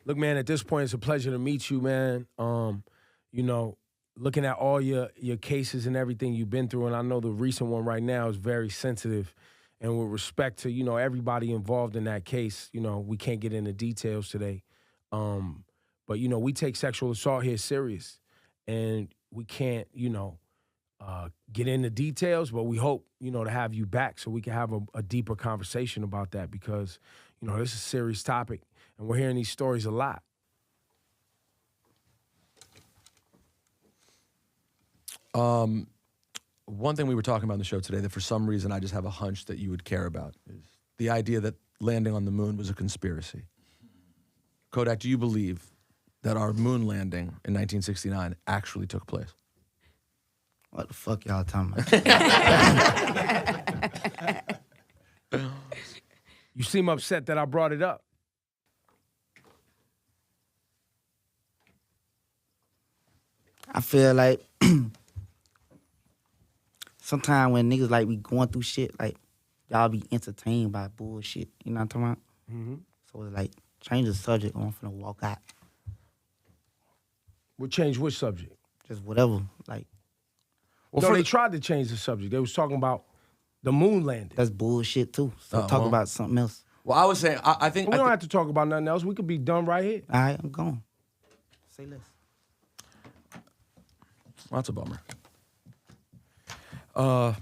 Look, man, at this point, it's a pleasure to meet you, man. You know, looking at all your cases and everything you've been through, and I know the recent one right now is very sensitive. And with respect to, everybody involved in that case, we can't get into details today. But, we take sexual assault here serious. And we can't, get into details, but we hope, to have you back so we can have a deeper conversation about that because, this is a serious topic. And we're hearing these stories a lot. One thing we were talking about on the show today that for some reason I just have a hunch that you would care about is the idea that landing on the moon was a conspiracy. Kodak, do you believe that our moon landing in 1969 actually took place? What the fuck y'all talking about? You seem upset that I brought it up. I feel like sometimes when niggas like be going through shit, like y'all be entertained by bullshit. You know what I'm talking about? Mm-hmm. So it's like change the subject. I'm finna walk out. We'll change which subject? Just whatever. Like, well, no, they tried to change the subject. They was talking about the moon landing. That's bullshit too. So talk about something else. Well, I was saying, I think... we don't have to talk about nothing else. We could be done right here. All right, I'm going. Say less. Well, that's a bummer. I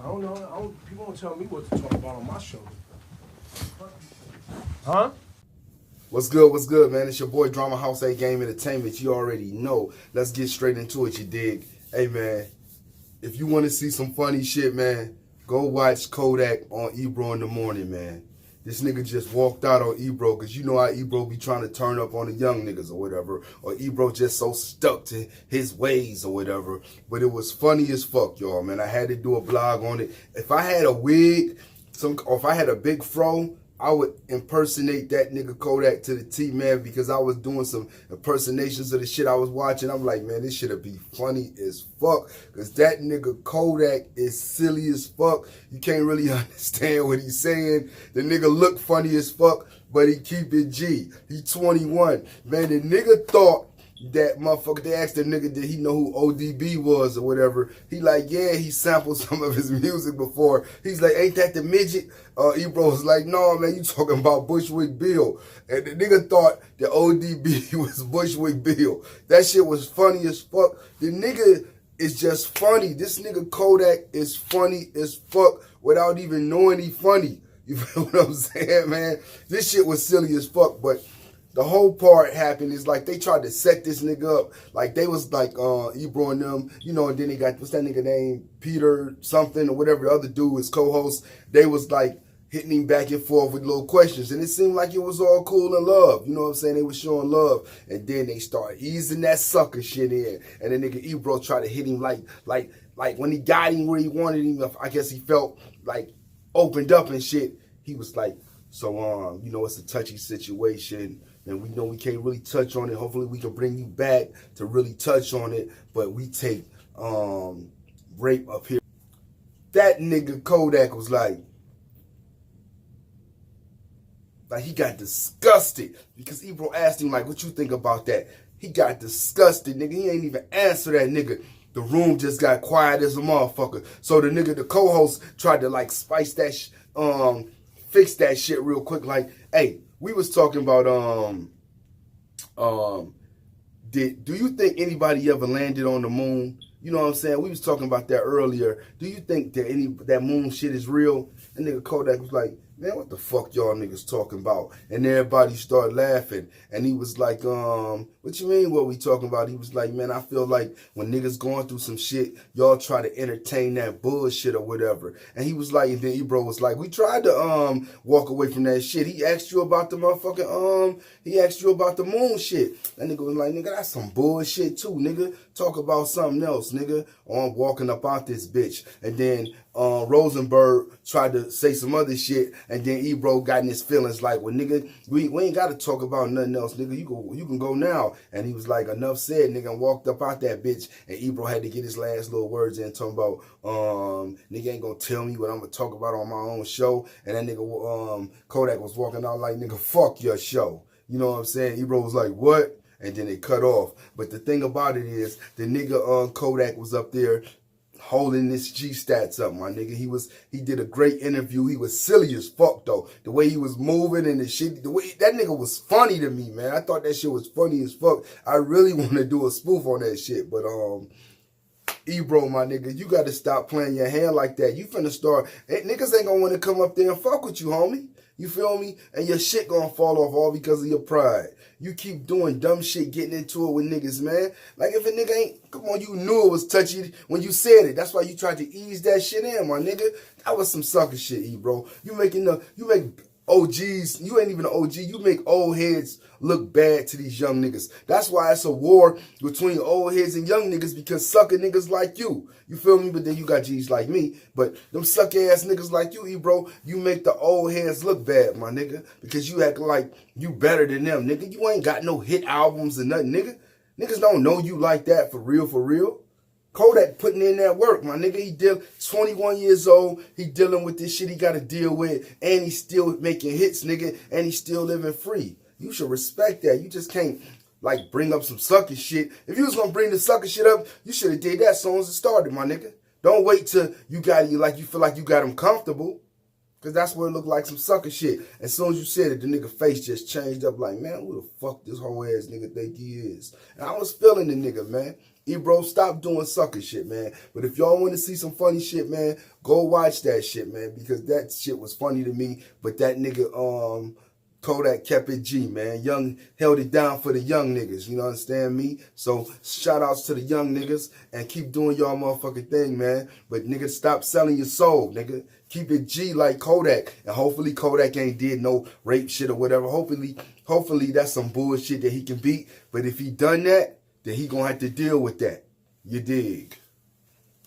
don't know. People don't tell me what to talk about on my show. Huh? What's good, man? It's your boy Drama House A Game Entertainment. You already know. Let's get straight into it, you dig? Hey, man, if you want to see some funny shit, man, go watch Kodak on Ebro in the morning, man. This nigga just walked out on Ebro because you know how Ebro be trying to turn up on the young niggas or whatever. Or Ebro just so stuck to his ways or whatever. But it was funny as fuck, y'all, man. I had to do a blog on it. If I had a wig, or if I had a big fro, I would impersonate that nigga Kodak to the T, man, because I was doing some impersonations of the shit I was watching. I'm like, man, this shit'll be funny as fuck, because that nigga Kodak is silly as fuck. You can't really understand what he's saying. The nigga look funny as fuck, but he keep it G. He 21. Man, the nigga thought that motherfucker, they asked the nigga, did he know who ODB was or whatever? He like, yeah, he sampled some of his music before. He's like, ain't that the midget? Ebro was like, no, man, you talking about Bushwick Bill. And the nigga thought that ODB was Bushwick Bill. That shit was funny as fuck. The nigga is just funny. This nigga Kodak is funny as fuck without even knowing he funny. You feel what I'm saying, man? This shit was silly as fuck, but the whole part happened is like they tried to set this nigga up. Like they was like Ebro and them, you know, and then they got, what's that nigga name? Peter something or whatever the other dude, his co-host. They was like hitting him back and forth with little questions. And it seemed like it was all cool and love. You know what I'm saying? They was showing love. And then they started easing that sucker shit in. And the nigga Ebro tried to hit him like when he got him where he wanted him, I guess he felt like opened up and shit. He was like, so, you know, it's a touchy situation. And we know we can't really touch on it. Hopefully we can bring you back to really touch on it. But we take rape up here. That nigga Kodak was like he got disgusted. Because Ebro asked him, like, what you think about that? He got disgusted, nigga. He ain't even answer that nigga. The room just got quiet as a motherfucker. So the nigga, the co-host, tried to like spice that, fix that shit real quick. Like, hey, we was talking about do you think anybody ever landed on the moon? You know what I'm saying? We was talking about that earlier. Do you think that that moon shit is real? And nigga Kodak was like, man, what the fuck y'all niggas talking about? And everybody started laughing. And he was like, what you mean what we talking about? He was like, man, I feel like when niggas going through some shit, y'all try to entertain that bullshit or whatever. And he was like, and then Ebro was like, we tried to walk away from that shit. He asked you about the motherfucking, he asked you about the moon shit. That nigga was like, nigga, that's some bullshit too, nigga. Talk about something else, nigga. I'm walking up out this bitch. And then Rosenberg tried to say some other shit, and then Ebro got in his feelings like, well, nigga, we ain't got to talk about nothing else, nigga. You can go now. And he was like, enough said, nigga, and walked up out that bitch. And Ebro had to get his last little words in, talking about, nigga ain't gonna tell me what I'm gonna talk about on my own show. And that nigga, Kodak was walking out like, nigga, fuck your show. You know what I'm saying? Ebro was like, what? And then they cut off. But the thing about it is, the nigga Kodak was up there holding this G stats up, my nigga. He did a great interview. He was silly as fuck though. The way he was moving and the shit, the way that nigga was funny to me, man. I thought that shit was funny as fuck. I really want to do a spoof on that shit, but Ebro, my nigga, you got to stop playing your hand like that. You finna start, niggas ain't gonna want to come up there and fuck with you, homie. You feel me? And your shit gonna fall off all because of your pride. You keep doing dumb shit, getting into it with niggas, man. Like if a nigga ain't, come on, you knew it was touchy when you said it. That's why you tried to ease that shit in, my nigga. That was some sucker shit, Ebro. You make OGs, you ain't even an OG. You make old heads look bad to these young niggas. That's why it's a war between old heads and young niggas, because sucker niggas like you. You feel me? But then you got G's like me. But them sucker ass niggas like you, Ebro, you make the old heads look bad, my nigga. Because you act like you better than them, nigga. You ain't got no hit albums or nothing, nigga. Niggas don't know you like that for real, for real. Kodak putting in that work, my nigga. He 21 years old. He dealing with this shit he got to deal with. And he's still making hits, nigga. And he's still living free. You should respect that. You just can't, like, bring up some sucker shit. If you was going to bring the sucker shit up, you should have did that as soon as it started, my nigga. Don't wait till you feel like you got him comfortable. Because that's where it looked like some sucker shit. As soon as you said it, the nigga face just changed up like, man, who the fuck this whole ass nigga think he is? And I was feeling the nigga, man. Ebro, stop doing sucker shit, man. But if y'all want to see some funny shit, man, go watch that shit, man. Because that shit was funny to me. But that nigga, Kodak kept it G, man. Held it down for the young niggas, you know, understand me? So shout outs to the young niggas and keep doing y'all motherfucking thing, man. But nigga, stop selling your soul, nigga. Keep it G like Kodak. And hopefully Kodak ain't did no rape shit or whatever. Hopefully that's some bullshit that he can beat. But if he done that, then he gonna have to deal with that. You dig?